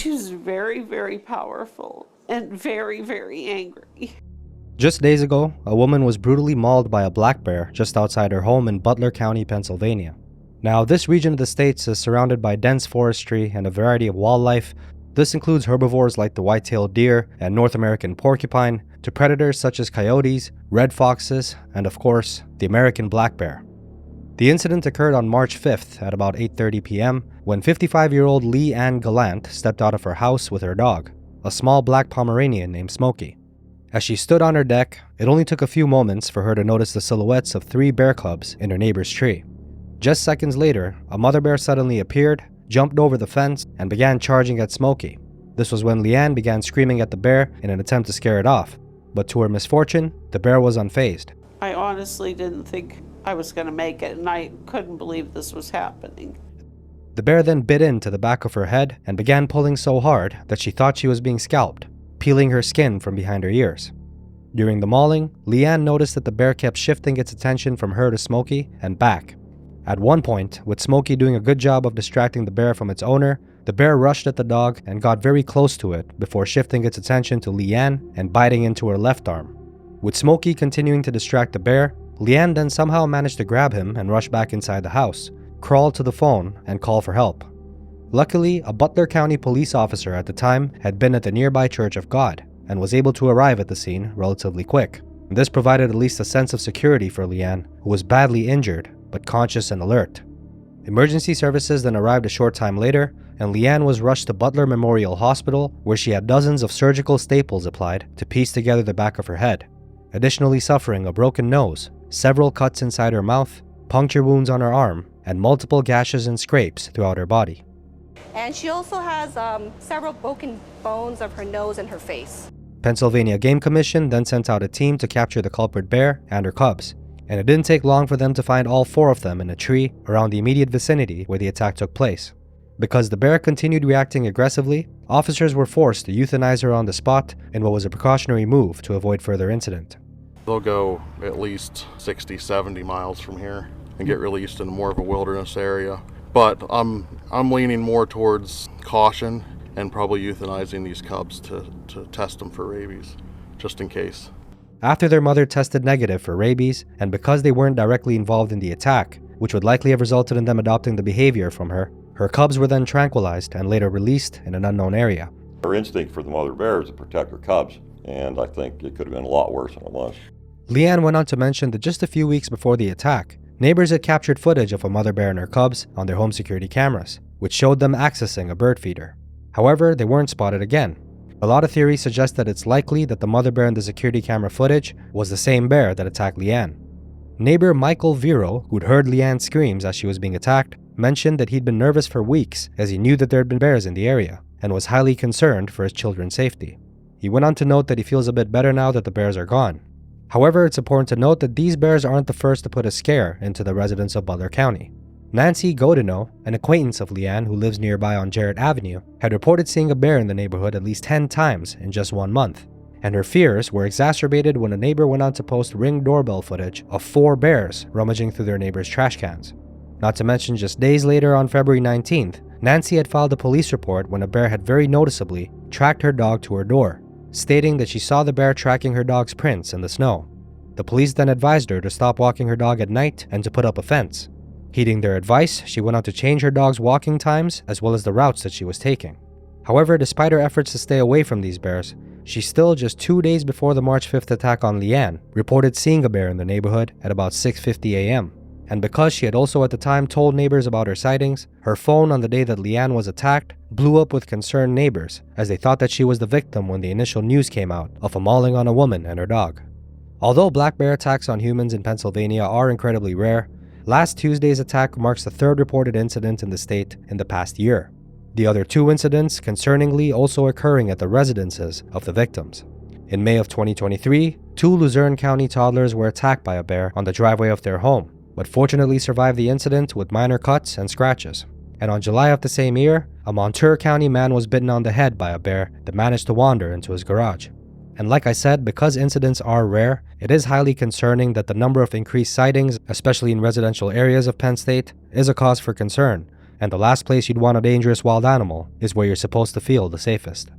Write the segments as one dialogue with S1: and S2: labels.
S1: She was very, very powerful and very, very angry.
S2: Just days ago, a woman was brutally mauled by a black bear just outside her home in Butler County, Pennsylvania. Now, this region of the states is surrounded by dense forestry and a variety of wildlife. This includes herbivores like the white-tailed deer and North American porcupine, to predators such as coyotes, red foxes, and of course, the American black bear. The incident occurred on March 5th at about 8:30 p.m. when 55-year-old Lee Ann Galante stepped out of her house with her dog, a small black Pomeranian named Smokey. As she stood on her deck, it only took a few moments for her to notice the silhouettes of 3 bear cubs in her neighbor's tree. Just seconds later, a mother bear suddenly appeared, jumped over the fence, and began charging at Smokey. This was when Lee Ann began screaming at the bear in an attempt to scare it off, but to her misfortune, the bear was unfazed.
S1: I honestly didn't think I was going to make it, and I couldn't believe this was happening.
S2: The bear then bit into the back of her head and began pulling so hard that she thought she was being scalped, peeling her skin from behind her ears. During the mauling, Lee Ann noticed that the bear kept shifting its attention from her to Smokey and back. At one point, with Smokey doing a good job of distracting the bear from its owner, the bear rushed at the dog and got very close to it before shifting its attention to Lee Ann and biting into her left arm. With Smokey continuing to distract the bear, Lee Ann then somehow managed to grab him and rush back inside the house, crawl to the phone, and call for help. Luckily, a Butler County police officer at the time had been at the nearby Church of God and was able to arrive at the scene relatively quick. This provided at least a sense of security for Lee Ann, who was badly injured but conscious and alert. Emergency services then arrived a short time later, and Lee Ann was rushed to Butler Memorial Hospital, where she had dozens of surgical staples applied to piece together the back of her head, additionally suffering a broken nose, several cuts inside her mouth, puncture wounds on her arm, and multiple gashes and scrapes throughout her body.
S3: And she also has several broken bones of her nose and her face.
S2: Pennsylvania Game Commission then sent out a team to capture the culprit bear and her cubs, and it didn't take long for them to find all 4 of them in a tree around the immediate vicinity where the attack took place. Because the bear continued reacting aggressively, officers were forced to euthanize her on the spot in what was a precautionary move to avoid further incident.
S4: They'll go at least 60, 70 miles from here and get released into more of a wilderness area. But I'm leaning more towards caution and probably euthanizing these cubs to test them for rabies, just in case.
S2: After their mother tested negative for rabies, and because they weren't directly involved in the attack, which would likely have resulted in them adopting the behavior from her, her cubs were then tranquilized and later released in an unknown area.
S5: Her instinct for the mother bear is to protect her cubs, and I think it could have been a lot worse than it was.
S2: Lee Ann went on to mention that just a few weeks before the attack, neighbors had captured footage of a mother bear and her cubs on their home security cameras, which showed them accessing a bird feeder. However, they weren't spotted again. A lot of theories suggest that it's likely that the mother bear in the security camera footage was the same bear that attacked Lee Ann. Neighbor Michael Vero, who'd heard Lee Ann's screams as she was being attacked, mentioned that he'd been nervous for weeks as he knew that there had been bears in the area and was highly concerned for his children's safety. He went on to note that he feels a bit better now that the bears are gone. However, it's important to note that these bears aren't the first to put a scare into the residents of Butler County. Nancy Godino, an acquaintance of Lee Ann who lives nearby on Jarrett Avenue, had reported seeing a bear in the neighborhood at least 10 times in just 1 month. And her fears were exacerbated when a neighbor went on to post Ring doorbell footage of 4 bears rummaging through their neighbor's trash cans. Not to mention, just days later on February 19th, Nancy had filed a police report when a bear had very noticeably tracked her dog to her door, stating that she saw the bear tracking her dog's prints in the snow. The police then advised her to stop walking her dog at night and to put up a fence. Heeding their advice, she went on to change her dog's walking times as well as the routes that she was taking. However, despite her efforts to stay away from these bears, she still, just 2 days before the March 5th attack on Lee Ann, reported seeing a bear in the neighborhood at about 6:50 a.m. And because she had also at the time told neighbors about her sightings, her phone on the day that Lee Ann was attacked blew up with concerned neighbors as they thought that she was the victim when the initial news came out of a mauling on a woman and her dog. Although black bear attacks on humans in Pennsylvania are incredibly rare, last Tuesday's attack marks the 3rd reported incident in the state in the past year. The other 2 incidents, concerningly, also occurring at the residences of the victims. In May of 2023, 2 Luzerne County toddlers were attacked by a bear on the driveway of their home, but fortunately survived the incident with minor cuts and scratches. And on July of the same year, a Montour County man was bitten on the head by a bear that managed to wander into his garage. And like I said, because incidents are rare, it is highly concerning that the number of increased sightings, especially in residential areas of Penn State, is a cause for concern, and the last place you'd want a dangerous wild animal is where you're supposed to feel the safest.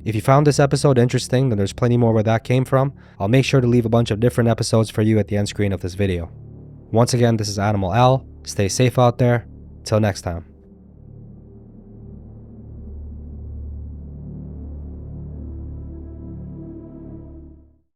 S2: If you found this episode interesting, then there's plenty more where that came from. I'll make sure to leave a bunch of different episodes for you at the end screen of this video. Once again, this is Animal Al. Stay safe out there. Till next time.